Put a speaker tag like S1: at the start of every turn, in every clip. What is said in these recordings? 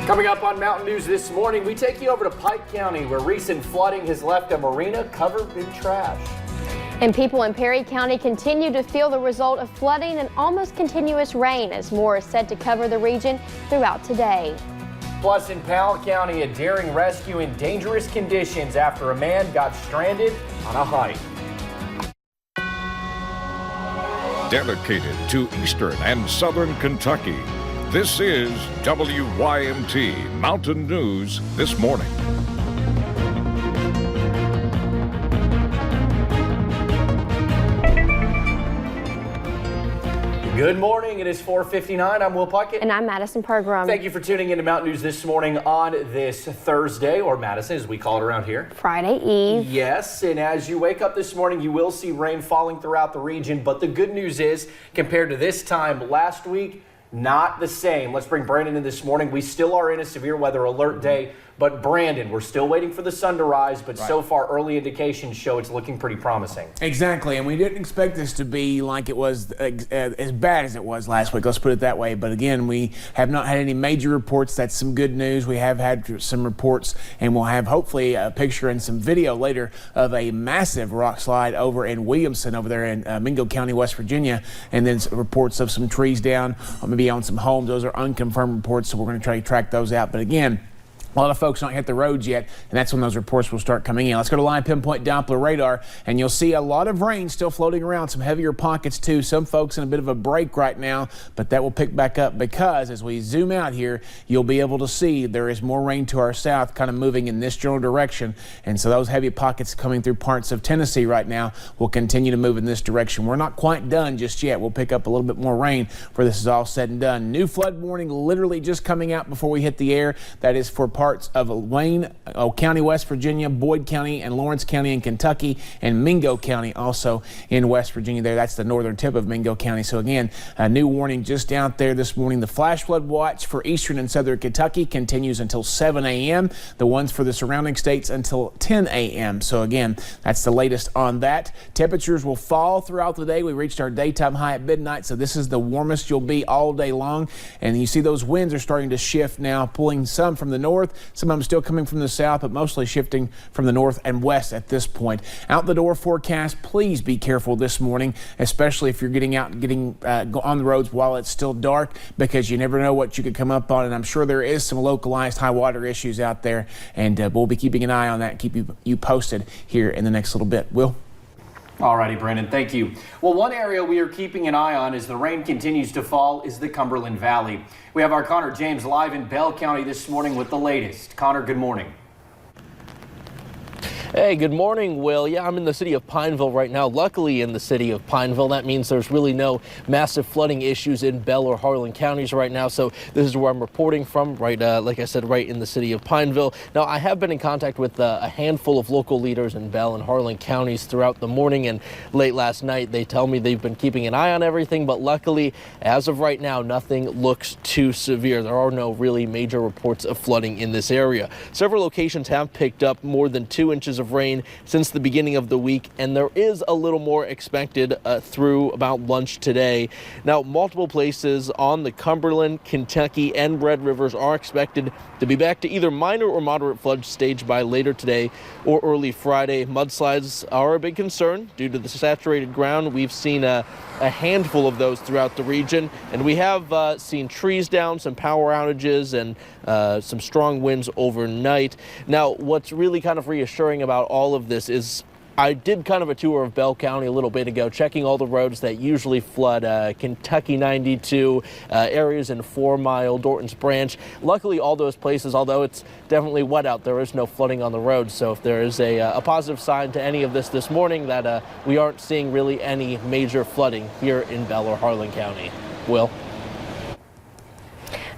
S1: Coming up on Mountain News this morning, we take you over to Pike County, where recent flooding has left a marina covered in trash.
S2: And people in Perry County continue to feel the result of flooding and almost continuous rain as more is set to cover the region throughout today.
S1: Plus, in Powell County, a daring rescue in dangerous conditions after a man got stranded on a hike.
S3: Dedicated to eastern and southern Kentucky, this is WYMT Mountain News This Morning.
S1: Good morning. It is 4:59. I'm Will Puckett.
S2: And I'm Madison Pergram.
S1: Thank you for tuning into Mountain News This Morning on this Thursday, or Madison as we call it around here.
S2: Friday Eve.
S1: Yes, and as you wake up this morning, you will see rain falling throughout the region. But the good news is, compared to this time last week, not the same. Let's bring Brandon in this morning. We still are in a severe weather alert day. But Brandon, we're still waiting for the sun to rise, but so far early indications show it's looking pretty promising.
S4: Exactly, and we didn't expect this to be like it was as bad as it was last week, let's put it that way. But again, we have not had any major reports. That's some good news. We have had some reports, and we'll have hopefully a picture and some video later of a massive rock slide over in Williamson over there in Mingo County, West Virginia, and then some reports of some trees down, or maybe on some homes. Those are unconfirmed reports, so we're going to try to track those out. But again, a lot of folks don't hit the roads yet, and that's when those reports will start coming in. Let's go to Live Pinpoint Doppler radar, and you'll see a lot of rain still floating around, some heavier pockets too. Some folks in a bit of a break right now, but that will pick back up because as we zoom out here, you'll be able to see there is more rain to our south, kind of moving in this general direction. And so those heavy pockets coming through parts of Tennessee right now will continue to move in this direction. We're not quite done just yet. We'll pick up a little bit more rain before this is all said and done. New flood warning literally just coming out before we hit the air. That is for parts of Wayne County, West Virginia, Boyd County, and Lawrence County in Kentucky, and Mingo County also in West Virginia there. That's the northern tip of Mingo County. So again, a new warning just out there this morning. The flash flood watch for eastern and southern Kentucky continues until 7 a.m. The ones for the surrounding states until 10 a.m. So again, that's the latest on that. Temperatures will fall throughout the day. We reached our daytime high at midnight, so this is the warmest you'll be all day long. And you see those winds are starting to shift now, pulling some from the north, some of them still coming from the south, but mostly shifting from the north and west at this point. Out the door forecast, please be careful this morning, especially if you're getting out and on the roads while it's still dark, because you never know what you could come up on. And I'm sure there is some localized high water issues out there, and we'll be keeping an eye on that and keep you posted here in the next little bit. Will?
S1: Alrighty, Brandon, thank you. Well, one area we are keeping an eye on as the rain continues to fall is the Cumberland Valley. We have our Connor James live in Bell County this morning with the latest. Connor, good morning.
S5: Hey, good morning, Will. Yeah, I'm in the city of Pineville right now. Luckily in the city of Pineville, that means there's really no massive flooding issues in Bell or Harlan counties right now. So this is where I'm reporting from, right, like I said, right in the city of Pineville. Now, I have been in contact with a handful of local leaders in Bell and Harlan counties throughout the morning and late last night. They tell me they've been keeping an eye on everything, but luckily, as of right now, nothing looks too severe. There are no really major reports of flooding in this area. Several locations have picked up more than 2 inches of rain since the beginning of the week, and there is a little more expected through about lunch today. Now, multiple places on the Cumberland, Kentucky, and Red Rivers are expected to be back to either minor or moderate flood stage by later today or early Friday. Mudslides are a big concern due to the saturated ground. We've seen a handful of those throughout the region, and we have seen trees down, some power outages, and some strong winds overnight. Now, what's really kind of reassuring about all of this is I did kind of a tour of Bell County a little bit ago, checking all the roads that usually flood, Kentucky 92, areas in 4 Mile, Dorton's Branch. Luckily, all those places, although it's definitely wet out, there is no flooding on the road. So if there is a positive sign to any of this morning, that we aren't seeing really any major flooding here in Bell or Harlan County. Will?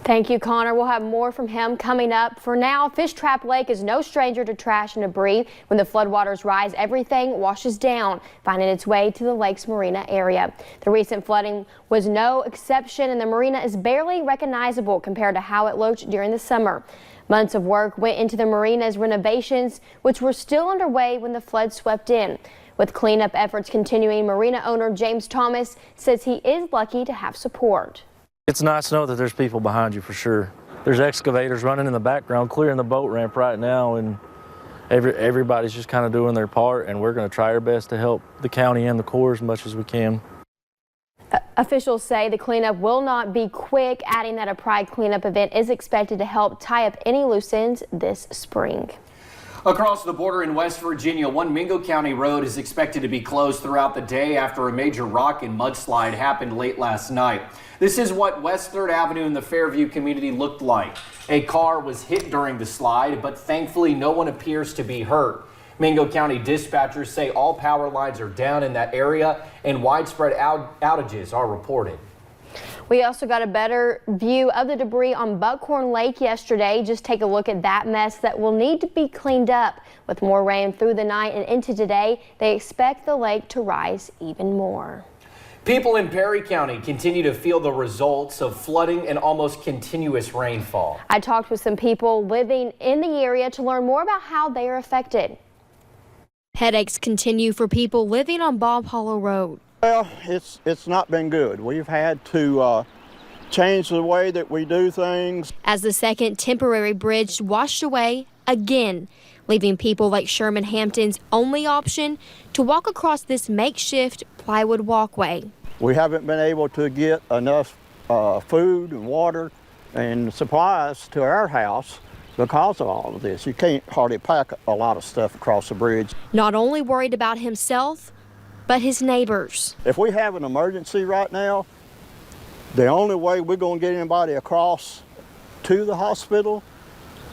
S2: Thank you, Connor. We'll have more from him coming up. For now, Fish Trap Lake is no stranger to trash and debris. When the floodwaters rise, everything washes down, finding its way to the lake's marina area. The recent flooding was no exception, and the marina is barely recognizable compared to how it looked during the summer. Months of work went into the marina's renovations, which were still underway when the flood swept in. With cleanup efforts continuing, marina owner James Thomas says he is lucky to have support.
S6: It's nice to know that there's people behind you for sure. there's excavators running in the background clearing the boat ramp right now, and everybody's just kind of doing their part, and we're going to try our best to help the county and the Corps as much as we can.
S2: Officials say the cleanup will not be quick, adding that a Pride cleanup event is expected to help tie up any loose ends this spring.
S1: Across the border in West Virginia, one Mingo County road is expected to be closed throughout the day after a major rock and mudslide happened late last night. This is what West 3rd Avenue in the Fairview community looked like. A car was hit during the slide, but thankfully no one appears to be hurt. Mingo County dispatchers say all power lines are down in that area and widespread outages are reported.
S2: We also got a better view of the debris on Buckhorn Lake yesterday. Just take a look at that mess that will need to be cleaned up. With more rain through the night and into today, they expect the lake to rise even more.
S1: People in Perry County continue to feel the results of flooding and almost continuous rainfall.
S2: I talked with some people living in the area to learn more about how they are affected. Headaches continue for people living on Bob Hollow Road.
S7: Well, it's not been good. We've had to change the way that we do things.
S2: As the second temporary bridge washed away again, leaving people like Sherman Hampton's only option to walk across this makeshift plywood walkway.
S7: We haven't been able to get enough food and water and supplies to our house because of all of this. You can't hardly pack a lot of stuff across the bridge.
S2: Not only worried about himself, but his neighbors.
S7: If we have an emergency right now, the only way we're going to get anybody across to the hospital,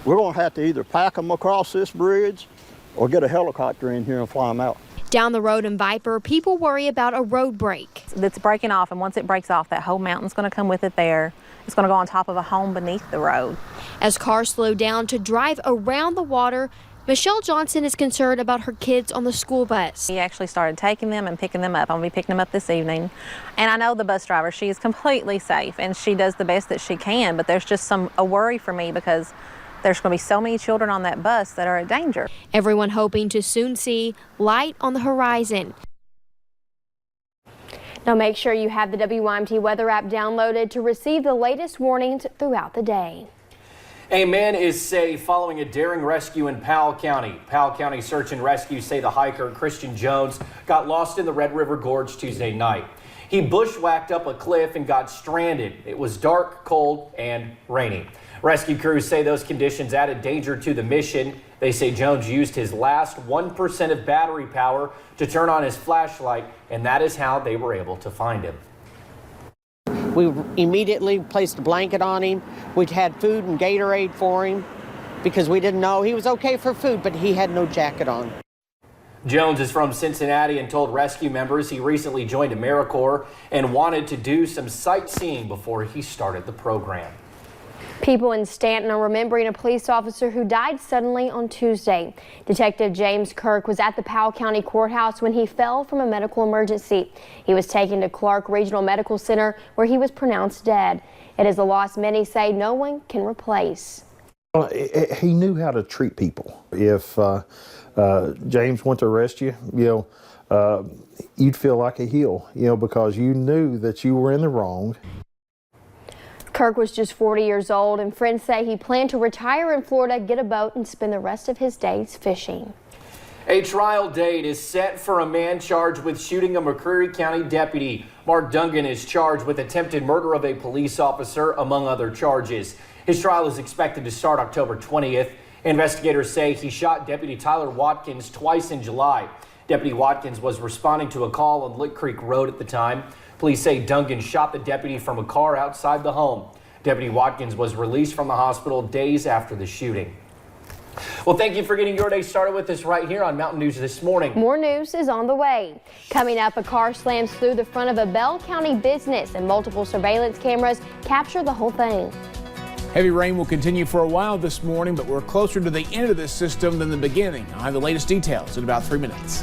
S7: we're going to have to either pack them across this bridge or get a helicopter in here and fly them out.
S2: Down the road in Viper, people worry about a road break.
S8: That's breaking off, and once it breaks off, that whole mountain's going to come with it there. It's going to go on top of a home beneath the road.
S2: As cars slow down to drive around the water, Michelle Johnson is concerned about her kids on the school bus.
S8: He actually started taking them and picking them up. I'm going to be picking them up this evening. And I know the bus driver, she is completely safe, and she does the best that she can, but there's just a worry for me because there's going to be so many children on that bus that are in danger.
S2: Everyone hoping to soon see light on the horizon. Now make sure you have the WYMT weather app downloaded to receive the latest warnings throughout the day.
S1: A man is safe following a daring rescue in Powell County. Powell County Search and Rescue say the hiker, Christian Jones, got lost in the Red River Gorge Tuesday night. He bushwhacked up a cliff and got stranded. It was dark, cold, and rainy. Rescue crews say those conditions added danger to the mission. They say Jones used his last 1% of battery power to turn on his flashlight, and that is how they were able to find him.
S9: We immediately placed a blanket on him. We'd had food and Gatorade for him because we didn't know he was okay for food, but he had no jacket on.
S1: Jones is from Cincinnati and told rescue members he recently joined AmeriCorps and wanted to do some sightseeing before he started the program.
S2: People in Stanton are remembering a police officer who died suddenly on Tuesday. Detective James Kirk was at the Powell County Courthouse when he fell from a medical emergency. He was taken to Clark Regional Medical Center where he was pronounced dead. It is a loss many say no one can replace.
S10: He knew how to treat people. If James went to arrest you, you'd feel like a heel, because you knew that you were in the wrong.
S2: Kirk was just 40 years old, and friends say he planned to retire in Florida, get a boat, and spend the rest of his days fishing.
S1: A trial date is set for a man charged with shooting a McCreary County deputy. Mark Dungan is charged with attempted murder of a police officer, among other charges. His trial is expected to start October 20th. Investigators say he shot Deputy Tyler Watkins twice in July. Deputy Watkins was responding to a call on Lick Creek Road at the time. Police say Dungan shot the deputy from a car outside the home. Deputy Watkins was released from the hospital days after the shooting. Well, thank you for getting your day started with us right here on Mountain News This Morning.
S2: More news is on the way. Coming up, a car slams through the front of a Bell County business and multiple surveillance cameras capture the whole thing.
S4: Heavy rain will continue for a while this morning, but we're closer to the end of this system than the beginning. I'll have the latest details in about 3 minutes.